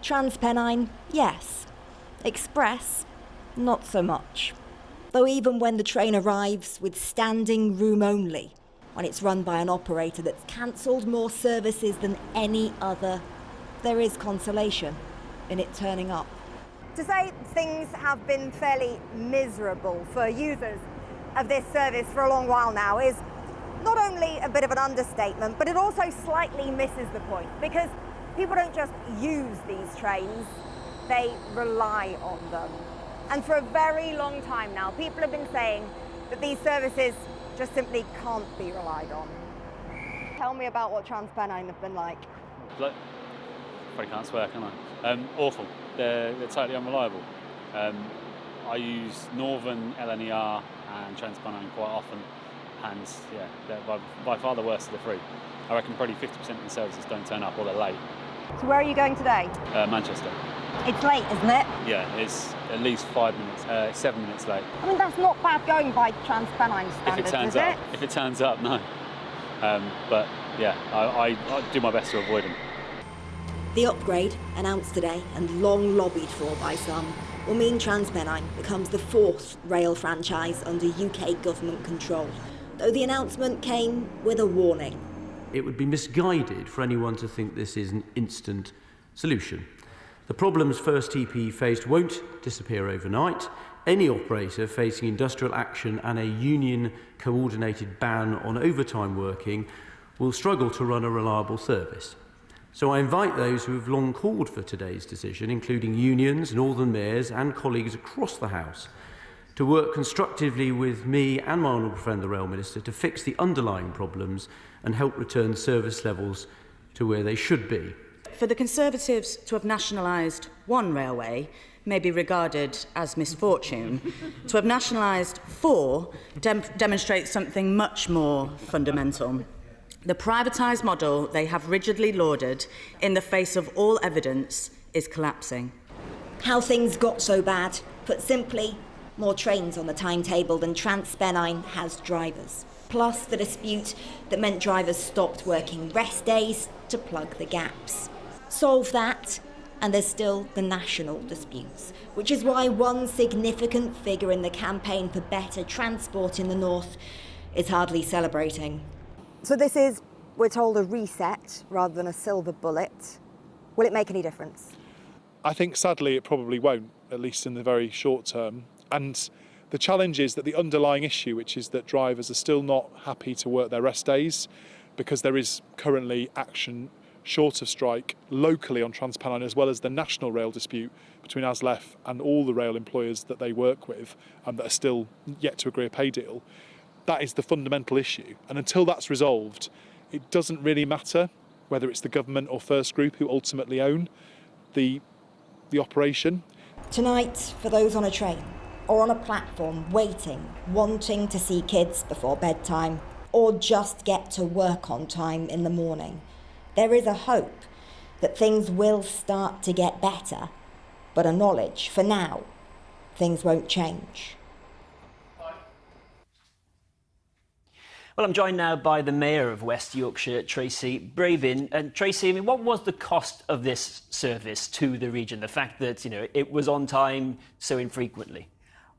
TransPennine, yes. Express, not so much. Though even when the train arrives with standing room only, when it's run by an operator that's cancelled more services than any other, there is consolation in it turning up. To say things have been fairly miserable for users of this service for a long while now is not only a bit of an understatement, but it also slightly misses the point, because people don't just use these trains, they rely on them. And for a very long time now, people have been saying that these services just simply can't be relied on. Tell me about what TransPennine have been like. I can't swear, can I? Awful. They're totally unreliable. I use Northern, LNER and TransPennine quite often, and yeah, they're by far the worst of the three. I reckon probably 50% of the services don't turn up or they're late. So where are you going today? Manchester. It's late, isn't it? Yeah, it's at least 5 minutes, 7 minutes late. I mean, that's not bad going by TransPennine standards, is it? If it turns up, no. But yeah, I do my best to avoid them. The upgrade, announced today and long lobbied for by some, will mean TransPennine becomes the fourth rail franchise under UK government control, though the announcement came with a warning. It would be misguided for anyone to think this is an instant solution. The problems First TP faced won't disappear overnight. Any operator facing industrial action and a union-coordinated ban on overtime working will struggle to run a reliable service. So I invite those who have long called for today's decision, including unions, Northern mayors and colleagues across the House, to work constructively with me and my honourable friend, the Rail Minister, to fix the underlying problems and help return service levels to where they should be. For the Conservatives to have nationalised one railway may be regarded as misfortune. To have nationalised four demonstrates something much more fundamental. The privatised model they have rigidly lauded in the face of all evidence is collapsing. How things got so bad, put simply, more trains on the timetable than TransPennine has drivers. Plus the dispute that meant drivers stopped working rest days to plug the gaps. Solve that, and there's still the national disputes, which is why one significant figure in the campaign for better transport in the north is hardly celebrating. So this is, we're told, a reset rather than a silver bullet. Will it make any difference? I think sadly it probably won't, at least in the very short term. And the challenge is that the underlying issue, which is that drivers are still not happy to work their rest days because there is currently action short of strike locally on TransPennine, as well as the national rail dispute between ASLEF and all the rail employers that they work with and that are still yet to agree a pay deal. That is the fundamental issue. And until that's resolved, it doesn't really matter whether it's the government or First Group who ultimately own the operation. Tonight, for those on a train or on a platform waiting, wanting to see kids before bedtime or just get to work on time in the morning, there is a hope that things will start to get better, but a knowledge, for now, things won't change. Well, I'm joined now by the Mayor of West Yorkshire, Tracy Bravin. And Tracy, I mean, what was the cost of this service to the region? The fact that, you know, it was on time so infrequently?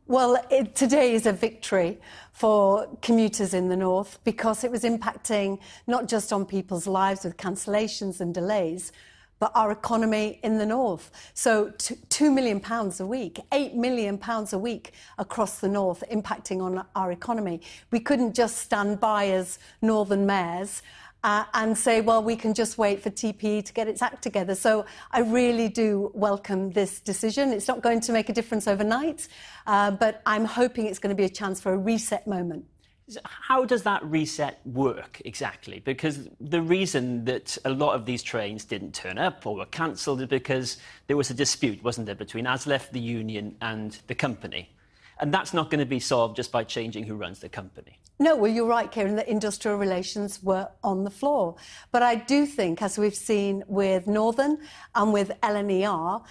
Well, today is a victory for commuters in the north because it was impacting not just on people's lives with cancellations and delays, but our economy in the north. So £2 million a week, £8 million a week across the north, impacting on our economy. We couldn't just stand by as northern mayors and say, well, we can just wait for TPE to get its act together. So I really do welcome this decision. It's not going to make a difference overnight, but I'm hoping it's going to be a chance for a reset moment. How does that reset work exactly? Because the reason that a lot of these trains didn't turn up or were cancelled is because there was a dispute, wasn't there, between ASLEF, the union and the company. And that's not going to be solved just by changing who runs the company. No, well, you're right, Kieran, that industrial relations were on the floor. But I do think, as we've seen with Northern and with LNER,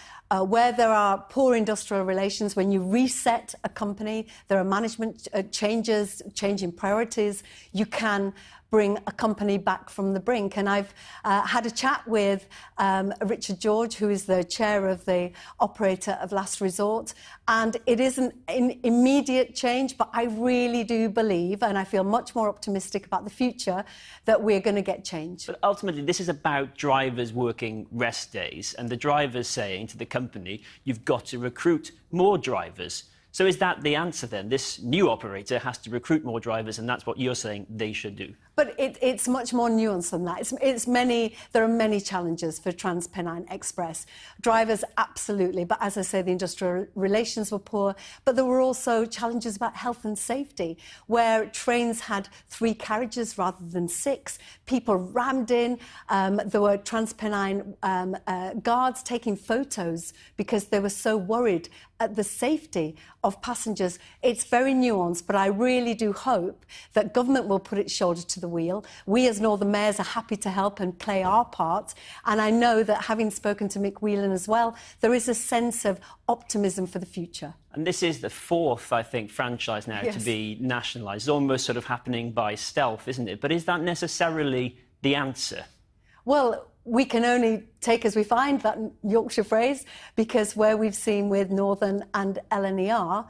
where there are poor industrial relations, when you reset a company, there are management changes, changing priorities, you can bring a company back from the brink. And I've had a chat with Richard George, who is the chair of the operator of Last Resort, and it isn't an immediate change, but I really do believe, and I feel much more optimistic about the future, that we're going to get change. But ultimately, this is about drivers working rest days and the drivers saying to the company, you've got to recruit more drivers. So is that the answer then? This new operator has to recruit more drivers, and that's what you're saying they should do? But it's much more nuanced than that. There are many challenges for TransPennine Express. Drivers, absolutely. But as I say, the industrial relations were poor. But there were also challenges about health and safety, where trains had 3 carriages rather than 6. People rammed in. There were TransPennine guards taking photos because they were so worried at the safety of passengers. It's very nuanced, but I really do hope that government will put its shoulder to the wheel. We as Northern Mayors are happy to help and play our part. And I know that, having spoken to Mick Whelan as well, there is a sense of optimism for the future. And this is the 4th, I think, franchise now to be nationalised. It's almost sort of happening by stealth, isn't it? But is that necessarily the answer? Well, we can only take as we find, that Yorkshire phrase, because where we've seen with Northern and LNER,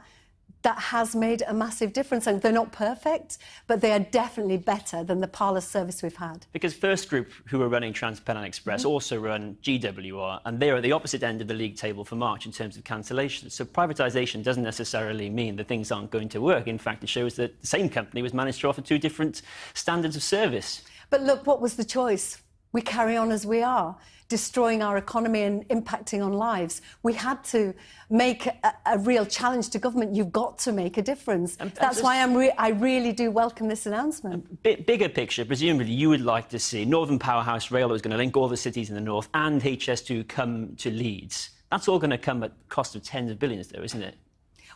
that has made a massive difference. And they're not perfect, but they are definitely better than the parlour service we've had. Because First Group, who are running TransPennine Express, also run GWR, and they're at the opposite end of the league table for March in terms of cancellations. So privatisation doesn't necessarily mean that things aren't going to work. In fact, it shows that the same company was managed to offer 2 different standards of service. But look, what was the choice? We carry on as we are, destroying our economy and impacting on lives. We had to make a real challenge to government. You've got to make a difference. That's why I really do welcome this announcement. Bigger picture, presumably you would like to see Northern Powerhouse Rail is going to link all the cities in the north and HS2 come to Leeds. That's all going to come at cost of tens of billions, though, isn't it?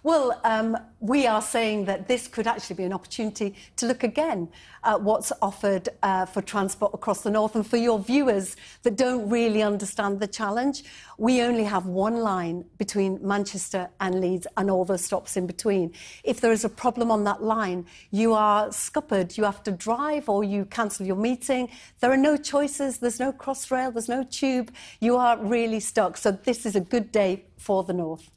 Well, we are saying that this could actually be an opportunity to look again at what's offered for transport across the north. And for your viewers that don't really understand the challenge, we only have 1 line between Manchester and Leeds and all the stops in between. If there is a problem on that line, you are scuppered. You have to drive or you cancel your meeting. There are no choices. There's no Crossrail. There's no tube. You are really stuck. So this is a good day for the north.